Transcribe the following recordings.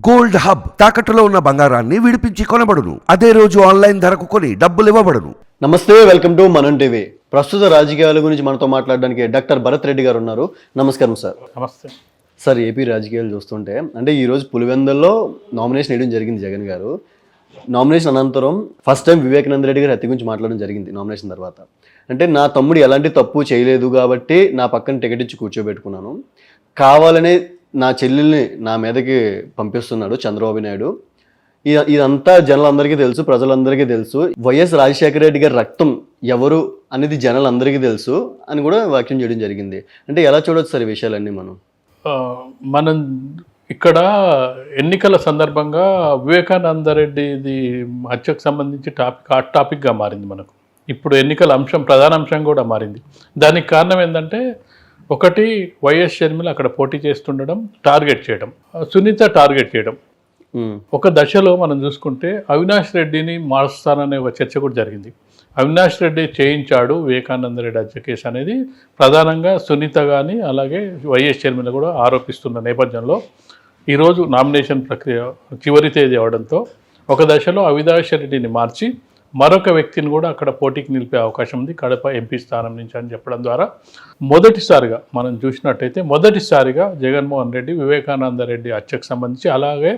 Gold hub తాకట్టులో ఉన్న బంగారాన్ని విడిపించి కొనబడును. అదే రోజు ఆన్లైన్ ధరకు కొని డబ్బులు ఇవ్వబడును. నమస్తే, వెల్కమ్ టు మనం టీవీ. ప్రస్తుత రాజకీయాల గురించి మనతో మాట్లాడడానికి డాక్టర్ భరత్ రెడ్డి గారు ఉన్నారు. నమస్కారం సార్. నమస్తే సార్, ఏపీ రాజకీయాలు చూస్తుంటే అంటే ఈరోజు పులివెందుల్లో నామినేషన్ వేయడం జరిగింది జగన్ గారు. నామినేషన్ అనంతరం ఫస్ట్ టైం వివేకానంద రెడ్డి గారు హత్య గురించి మాట్లాడడం జరిగింది నామినేషన్ తర్వాత. అంటే నా తమ్ముడు ఎలాంటి తప్పు చేయలేదు కాబట్టి నా పక్కన టికెట్ ఇచ్చి కూర్చోబెట్టుకున్నాను, కావాలనే నా చెల్లెల్ని నా మీదకి పంపిస్తున్నాడు చంద్రబాబు నాయుడు. ఇదంతా జనాలందరికీ తెలుసు, ప్రజలందరికీ తెలుసు. వైఎస్ రాజశేఖర రెడ్డి గారి రక్తం ఎవరు అనేది జనాలందరికీ తెలుసు అని కూడా వ్యాఖ్యం చేయడం జరిగింది. అంటే ఎలా చూడవచ్చు సార్ ఈ విషయాలన్నీ మనం ఇక్కడ ఎన్నికల సందర్భంగా వివేకానంద రెడ్డిది హత్యకు సంబంధించి హాట్ టాపిక్గా మారింది. మనకు ఇప్పుడు ఎన్నికల అంశం, ప్రధాన అంశం కూడా మారింది. దానికి కారణం ఏంటంటే, ఒకటి వైఎస్ షర్మిల అక్కడ పోటీ చేస్తుండడం, టార్గెట్ చేయడం, సునీత టార్గెట్ చేయడం. ఒక దశలో మనం చూసుకుంటే అవినాష్ రెడ్డిని మారుస్తాననే ఒక చర్చ కూడా జరిగింది. అవినాష్ రెడ్డి చేయించాడు వివేకానంద రెడ్డి హత్య కేసు అనేది ప్రధానంగా సునీత కానీ అలాగే వైఎస్ షర్మిల కూడా ఆరోపిస్తున్న నేపథ్యంలో ఈరోజు నామినేషన్ ప్రక్రియ చివరి తేదీ అవడంతో ఒక దశలో అవినాష్ రెడ్డిని మార్చి మరొక వ్యక్తిని కూడా అక్కడ పోటీకి నిలిపే అవకాశం ఉంది కడప ఎంపీ స్థానం నుంచి అని చెప్పడం ద్వారా మొదటిసారిగా మనం చూసినట్టయితే జగన్మోహన్ రెడ్డి వివేకానంద రెడ్డి హత్యకు సంబంధించి అలాగే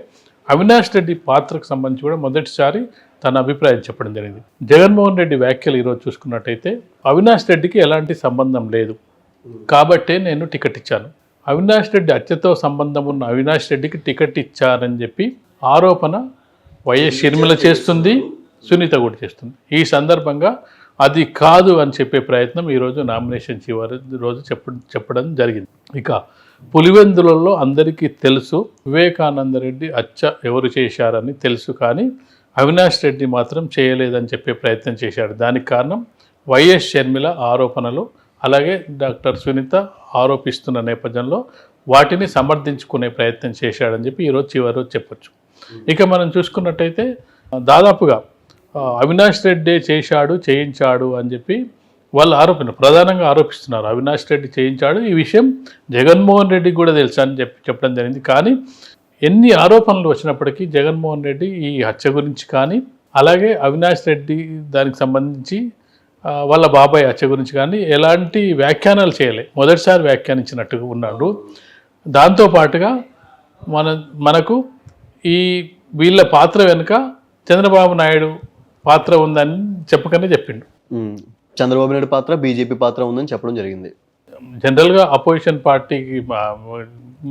అవినాష్ రెడ్డి పాత్రకు సంబంధించి కూడా మొదటిసారి తన అభిప్రాయం చెప్పడం జరిగింది. జగన్మోహన్ రెడ్డి వ్యాఖ్యలు ఈరోజు చూసుకున్నట్టయితే, అవినాష్ రెడ్డికి ఎలాంటి సంబంధం లేదు కాబట్టే నేను టికెట్ ఇచ్చాను, అవినాష్ రెడ్డి హత్యతో సంబంధం ఉన్న అవినాష్ రెడ్డికి టికెట్ ఇచ్చారని చెప్పి ఆరోపణ వైఎస్ షర్మిల చేస్తుంది, సునీత కూడా చేస్తుంది. ఈ సందర్భంగా అది కాదు అని చెప్పే ప్రయత్నం ఈరోజు నామినేషన్ చివరి రోజు చెప్పడం జరిగింది. ఇక పులివెందులలో అందరికీ తెలుసు వివేకానంద రెడ్డి హత్య ఎవరు చేశారని తెలుసు, కానీ అవినాష్ రెడ్డి మాత్రం చేయలేదని చెప్పే ప్రయత్నం చేశాడు. దానికి కారణం వైఎస్ షర్మిల ఆరోపణలు, అలాగే డాక్టర్ సునీత ఆరోపిస్తున్న నేపథ్యంలో వాటిని సమర్థించుకునే ప్రయత్నం చేశాడని చెప్పి ఈరోజు చివరి రోజు చెప్పొచ్చు. ఇక మనం చూసుకున్నట్టయితే దాదాపుగా అవినాష్ రెడ్డి చేయించాడు అని చెప్పి వాళ్ళు ప్రధానంగా ఆరోపిస్తున్నారు. అవినాష్ రెడ్డి చేయించాడు, ఈ విషయం జగన్మోహన్ రెడ్డికి కూడా తెలుసు అని చెప్పడం జరిగింది. కానీ ఎన్ని ఆరోపణలు వచ్చినప్పటికీ జగన్మోహన్ రెడ్డి ఈ హత్య గురించి కానీ అలాగే అవినాష్ రెడ్డి దానికి సంబంధించి వాళ్ళ బాబాయ్ హత్య గురించి కానీ ఎలాంటి వ్యాఖ్యానాలు చేయలే. మొదటిసారి వ్యాఖ్యానించినట్టుగా ఉన్నాడు. దాంతోపాటుగా మనకు ఈ వీళ్ళ పాత్ర వెనుక చంద్రబాబు నాయుడు పాత్ర ఉందని చెప్పకనే చెప్పిండు. చంద్రబాబు నాయుడు పాత్ర, బీజేపీ పాత్ర ఉందని చెప్పడం జరిగింది. జనరల్గా అపోజిషన్ పార్టీకి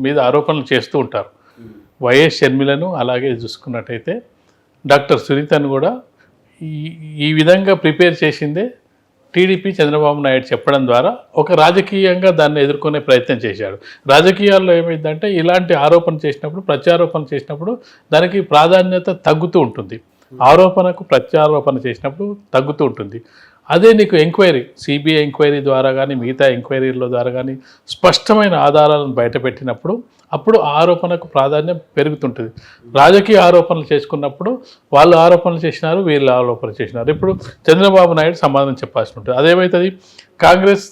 మీద ఆరోపణలు చేస్తూ ఉంటారు. వైఎస్ షర్మిలను అలాగే చూసుకున్నట్టయితే డాక్టర్ సునీతను కూడా ఈ విధంగా ప్రిపేర్ చేసిందే టీడీపీ చంద్రబాబు నాయుడు చెప్పడం ద్వారా ఒక రాజకీయంగా దాన్ని ఎదుర్కొనే ప్రయత్నం చేశాడు. రాజకీయాల్లో ఏమైందంటే, ఇలాంటి ఆరోపణ చేసినప్పుడు, ప్రత్యారోపణ చేసినప్పుడు దానికి ప్రాధాన్యత తగ్గుతూ ఉంటుంది. ఆరోపణకు ప్రత్యారోపణ చేసినప్పుడు తగ్గుతూ ఉంటుంది. అదే నీకు ఎంక్వైరీ, సిబిఐ ఎంక్వైరీ ద్వారా కానీ మిగతా ఎంక్వైరీల ద్వారా కానీ స్పష్టమైన ఆధారాలను బయటపెట్టినప్పుడు అప్పుడు ఆరోపణకు ప్రాధాన్యం పెరుగుతుంటుంది. రాజకీయ ఆరోపణలు చేసుకున్నప్పుడు వాళ్ళు ఆరోపణలు చేసినారు, వీళ్ళు ఆరోపణలు చేసినారు. ఇప్పుడు చంద్రబాబు నాయుడు సమాధానం చెప్పాల్సి ఉంటుంది. అదేమవుతుంది, కాంగ్రెస్,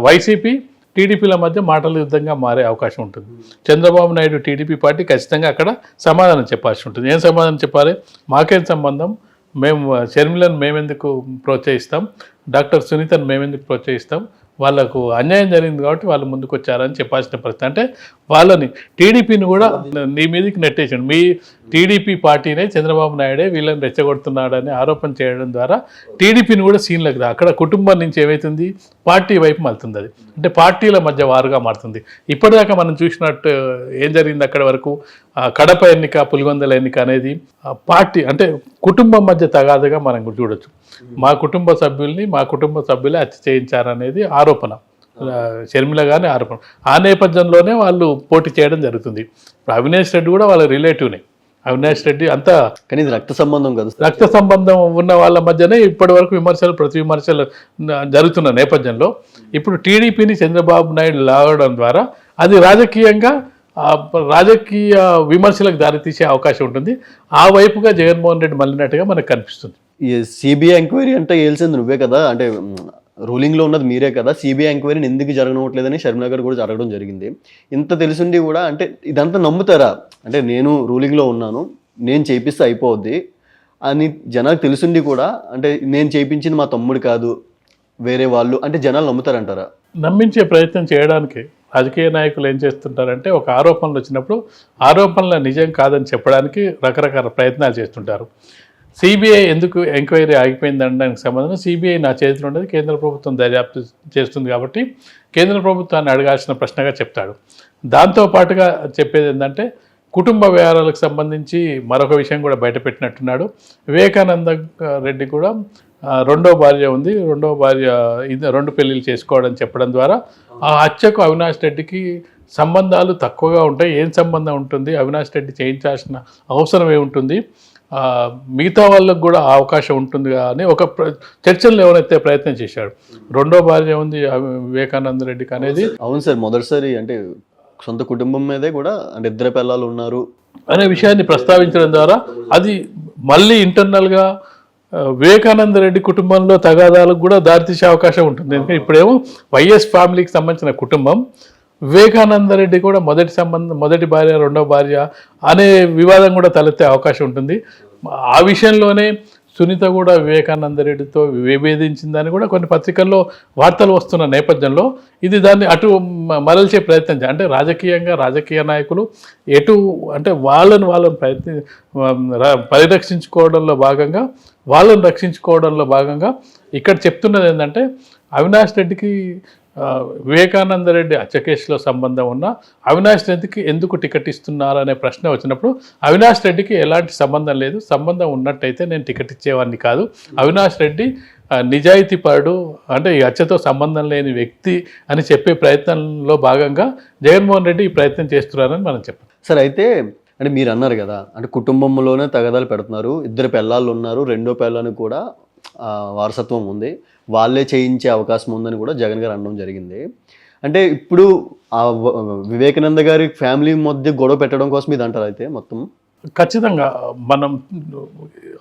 వైసీపీ, టీడీపీల మధ్య మాటల యుద్ధంగా మారే అవకాశం ఉంటుంది. చంద్రబాబు నాయుడు టీడీపీ పార్టీ ఖచ్చితంగా అక్కడ సమాధానం చెప్పాల్సి ఉంటుంది. ఏం సమాధానం చెప్పాలి? మాకేం సంబంధం, మేము షర్మిలను మేమెందుకు ప్రోత్సహిస్తాం, డాక్టర్ సునీతను మేమెందుకు ప్రోత్సహిస్తాం, వాళ్ళకు అన్యాయం జరిగింది కాబట్టి వాళ్ళు ముందుకు వచ్చారని చెప్పాల్సిన పరిస్థితి. అంటే వాళ్ళని, టీడీపీని కూడా నీ మీదకి నెట్టేసాడు. మీ టీడీపీ పార్టీనే చంద్రబాబు నాయుడే వీళ్ళని రెచ్చగొడుతున్నాడని ఆరోపణ చేయడం ద్వారా టీడీపీని కూడా సీన్లకు అక్కడ కుటుంబం నుంచి ఏమవుతుంది, పార్టీ వైపు మళ్తుంది. అది అంటే పార్టీల మధ్య వారుగా మారుతుంది. ఇప్పటిదాకా మనం చూసినట్టు ఏం జరిగింది, అక్కడి వరకు కడప ఎన్నిక, పులివెందుల ఎన్నిక అనేది పార్టీ అంటే కుటుంబం మధ్య తగాదుగా మనం చూడొచ్చు. మా కుటుంబ సభ్యులే హత్య చేయించారనేది ఆరోపణ, షర్మిల గారి ఆరోపణ. ఆ నేపథ్యంలోనే వాళ్ళు పోటీ చేయడం జరుగుతుంది. ఇప్పుడు అవినాష్ రెడ్డి కూడా వాళ్ళ రిలేటివ్నే. అవినాష్ రెడ్డి అంతా కానీ ఇది రక్త సంబంధం కదా, రక్త సంబంధం ఉన్న వాళ్ళ మధ్యనే ఇప్పటి వరకు ప్రతి విమర్శలు జరుగుతున్న నేపథ్యంలో ఇప్పుడు టీడీపీని చంద్రబాబు నాయుడు లాగడం ద్వారా అది రాజకీయ విమర్శలకు దారితీసే అవకాశం ఉంటుంది. ఆ వైపుగా జగన్మోహన్ రెడ్డి మళ్ళినట్టుగా మనకు కనిపిస్తుంది. ఈ సిబిఐ ఎంక్వైరీ అంటే ఏల్సింది నువ్వే కదా, అంటే రూలింగ్లో ఉన్నది మీరే కదా, సిబిఐ ఎంక్వైరీని ఎందుకు జరగనట్లేదని షర్మిల గారు కూడా జరగడం జరిగింది. ఇంత తెలిసిండి కూడా అంటే ఇదంతా నమ్ముతారా? అంటే నేను రూలింగ్లో ఉన్నాను, నేను చేయిస్తే అయిపోద్ది అని జనాలకు తెలుసుండి కూడా అంటే నేను చేయించింది మా తమ్ముడు కాదు వేరే వాళ్ళు అంటే జనాలు నమ్ముతారంటారా? నమ్మించే ప్రయత్నం చేయడానికి రాజకీయ నాయకులు ఏం చేస్తుంటారంటే ఒక ఆరోపణలు వచ్చినప్పుడు ఆరోపణలు నిజం కాదని చెప్పడానికి రకరకాల ప్రయత్నాలు చేస్తుంటారు. సిబిఐ ఎందుకు ఎంక్వైరీ ఆగిపోయింది అనడానికి సంబంధం సిబిఐ నా చేతిలో ఉండదు, కేంద్ర ప్రభుత్వం దర్యాప్తు చేస్తుంది కాబట్టి కేంద్ర ప్రభుత్వాన్ని అడగాల్సిన ప్రశ్నగా చెప్తాడు. దాంతోపాటుగా చెప్పేది ఏంటంటే కుటుంబ వ్యవహారాలకు సంబంధించి మరొక విషయం కూడా బయటపెట్టినట్టున్నాడు. వివేకానంద రెడ్డి కూడా రెండో భార్య ఉంది, రెండో భార్య రెండు పెళ్ళిళ్ళు చేసుకోవడం చెప్పడం ద్వారా ఆ హత్యకు అవినాష్ రెడ్డికి సంబంధాలు తక్కువగా ఉంటాయి. ఏం సంబంధం ఉంటుంది, అవినాష్ రెడ్డి చేయించాల్సిన అవసరం ఏముంటుంది, మిగతా వాళ్ళకు కూడా అవకాశం ఉంటుంది అని ఒక చర్చలు ఎవరైతే ప్రయత్నం చేశాడు. రెండో భార్య ఉంది వివేకానంద రెడ్డికి అనేది. అవును సార్, మొదటిసారి అంటే సొంత కుటుంబం మీదే కూడా అంటే ఇద్దరు పిల్లలు ఉన్నారు అనే విషయాన్ని ప్రస్తావించడం ద్వారా అది మళ్ళీ ఇంటర్నల్గా వివేకానంద రెడ్డి కుటుంబంలో తగాదాలకు కూడా దారితీసే అవకాశం ఉంటుంది. ఎందుకంటే ఇప్పుడేమో వైఎస్ ఫ్యామిలీకి సంబంధించిన కుటుంబం, వివేకానంద రెడ్డి కూడా మొదటి భార్య రెండో భార్య అనే వివాదం కూడా తలెత్తే అవకాశం ఉంటుంది. ఆ విషయంలోనే సునీత కూడా వివేకానంద రెడ్డితో విభేదించిందని కూడా కొన్ని పత్రికల్లో వార్తలు వస్తున్న నేపథ్యంలో ఇది దాన్ని అటు మరల్చే ప్రయత్నం అంటే రాజకీయంగా రాజకీయ నాయకులు ఎటు అంటే వాళ్ళని పరిరక్షించుకోవడంలో భాగంగా వాళ్ళని రక్షించుకోవడంలో భాగంగా ఇక్కడ చెప్తున్నది ఏంటంటే అవినాష్ రెడ్డికి వివేకానంద రెడ్డి హత్య కేసులో సంబంధం ఉన్న అవినాష్ రెడ్డికి ఎందుకు టికెట్ ఇస్తున్నారు అనే ప్రశ్న వచ్చినప్పుడు అవినాష్ రెడ్డికి ఎలాంటి సంబంధం లేదు, సంబంధం ఉన్నట్టయితే నేను టికెట్ ఇచ్చేవాడిని కాదు, అవినాష్ రెడ్డి నిజాయితీపరుడు అంటే ఈ హత్యతో సంబంధం లేని వ్యక్తి అని చెప్పే ప్రయత్నంలో భాగంగా జగన్మోహన్ రెడ్డి ఈ ప్రయత్నం చేస్తున్నారని మనం చెప్పాం. సార్ అయితే అంటే మీరు అన్నారు కదా అంటే కుటుంబంలోనే తగాదాలు పెడుతున్నారు, ఇద్దరు పిల్లలు ఉన్నారు, రెండో పిల్లని కూడా వారసత్వం ఉంది, వాళ్ళే చేయించే అవకాశం ఉందని కూడా జగన్ గారు అనడం జరిగింది. అంటే ఇప్పుడు ఆ వివేకానంద గారి ఫ్యామిలీ మధ్య గొడవ పెట్టడం కోసం ఇది అంటారు అయితే మొత్తం? ఖచ్చితంగా మనం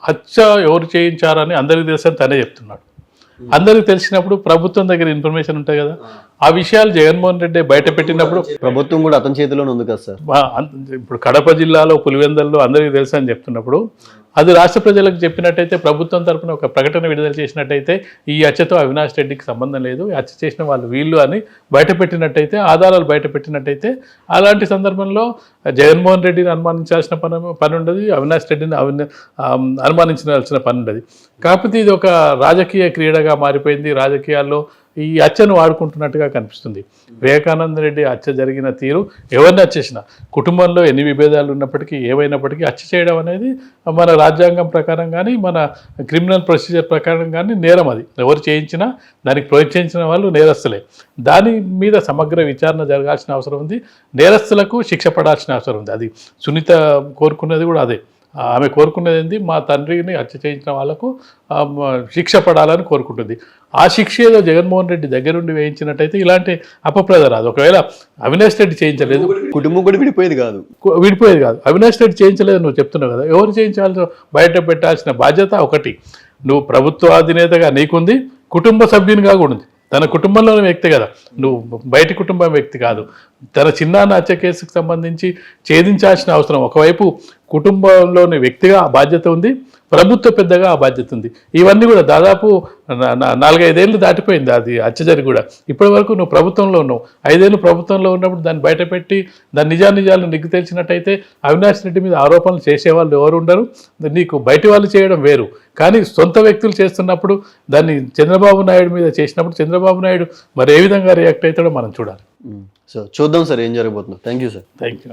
హత్య ఎవరు చేయించారని అందరికీ తెలుసని తనే చెప్తున్నాడు. అందరికి తెలిసినప్పుడు ప్రభుత్వం దగ్గర ఇన్ఫర్మేషన్ ఉంటాయి కదా, ఆ విషయాలు జగన్మోహన్ రెడ్డి బయట పెట్టినప్పుడు ప్రభుత్వం కూడా అతని చేతిలోనే ఉంది కదా సార్. ఇప్పుడు కడప జిల్లాలో పులివెందల్లో అందరికీ తెలుసు అని చెప్తున్నప్పుడు అది రాష్ట్ర ప్రజలకు చెప్పినట్టయితే ప్రభుత్వం తరఫున ఒక ప్రకటన విడుదల చేసినట్టయితే ఈ హత్యతో అవినాష్ రెడ్డికి సంబంధం లేదు, హత్య చేసిన వాళ్ళు వీళ్ళు అని బయట పెట్టినట్టయితే ఆధారాలు బయట పెట్టినట్టయితే అలాంటి సందర్భంలో జగన్మోహన్ రెడ్డిని అనుమానించాల్సిన పని ఉండదు, అవినాష్ రెడ్డిని అనుమానించాల్సిన పని ఉండదు. కాకపోతే ఇది ఒక రాజకీయ క్రీడగా మారిపోయింది, రాజకీయాల్లో ఈ హత్యను వాడుకుంటున్నట్టుగా కనిపిస్తుంది. వివేకానంద రెడ్డి హత్య జరిగిన తీరు ఎవరిని హత్యేసినా కుటుంబంలో ఎన్ని విభేదాలు ఉన్నప్పటికీ ఏమైనప్పటికీ హత్య చేయడం అనేది మన రాజ్యాంగం ప్రకారం కానీ మన క్రిమినల్ ప్రొసీజర్ ప్రకారం కానీ నేరం. అది ఎవరు చేయించినా దానికి ప్రోత్సహించిన వాళ్ళు నేరస్తులే. దాని మీద సమగ్ర విచారణ జరగాల్సిన అవసరం ఉంది, నేరస్తులకు శిక్ష పడాల్సిన అవసరం ఉంది. అది సునీత కోరుకున్నది కూడా అదే. ఆమె కోరుకునేది ఏంటి, మా తండ్రిని హత్య చేయించిన వాళ్లకు శిక్ష పడాలని కోరుకుంటుంది. ఆ శిక్ష ఏదో జగన్మోహన్ రెడ్డి దగ్గరుండి వేయించినట్టయితే ఇలాంటి అపప్రద రాదు. ఒకవేళ అవినాష్ రెడ్డి చేయించలేదు, కుటుంబం కూడా విడిపోయేది కాదు. అవినాష్ రెడ్డి చేయించలేదు నువ్వు చెప్తున్నావు కదా, ఎవరు చేయించాల్సిన బయట పెట్టాల్సిన బాధ్యత ఒకటి నువ్వు ప్రభుత్వ అధినేతగా నీకుంది, కుటుంబ సభ్యునిగా కూడా ఉంది. తన కుటుంబంలోని వ్యక్తి కదా, నువ్వు బయటి కుటుంబం వ్యక్తి కాదు. తన చిన్నాన్న హత్య కేసుకు సంబంధించి ఛేదించాల్సిన అవసరం ఒకవైపు కుటుంబంలోని వ్యక్తిగా ఆ బాధ్యత ఉంది, ప్రభుత్వ పెద్దగా ఆ బాధ్యత ఉంది. ఇవన్నీ కూడా దాదాపు 4-5 ఏళ్ళు దాటిపోయింది అది హత్య జరిగి కూడా. ఇప్పటి వరకు నువ్వు ప్రభుత్వంలో ఉన్నావు, 5 ఏళ్ళు ప్రభుత్వంలో ఉన్నప్పుడు దాన్ని బయటపెట్టి దాని నిజాలు నిగ్గు తెలిసినట్టయితే అవినాష్ రెడ్డి మీద ఆరోపణలు చేసేవాళ్ళు ఎవరు ఉండరు. నీకు బయటి వాళ్ళు చేయడం వేరు, కానీ సొంత వ్యక్తులు చేస్తున్నప్పుడు దాన్ని చంద్రబాబు నాయుడు మీద చేసినప్పుడు చంద్రబాబు నాయుడు మరి ఏ విధంగా రియాక్ట్ అవుతాడో మనం చూడాలి. సో చూద్దాం సార్ ఏం జరగబోతుందో. Thank you sir. Thank you.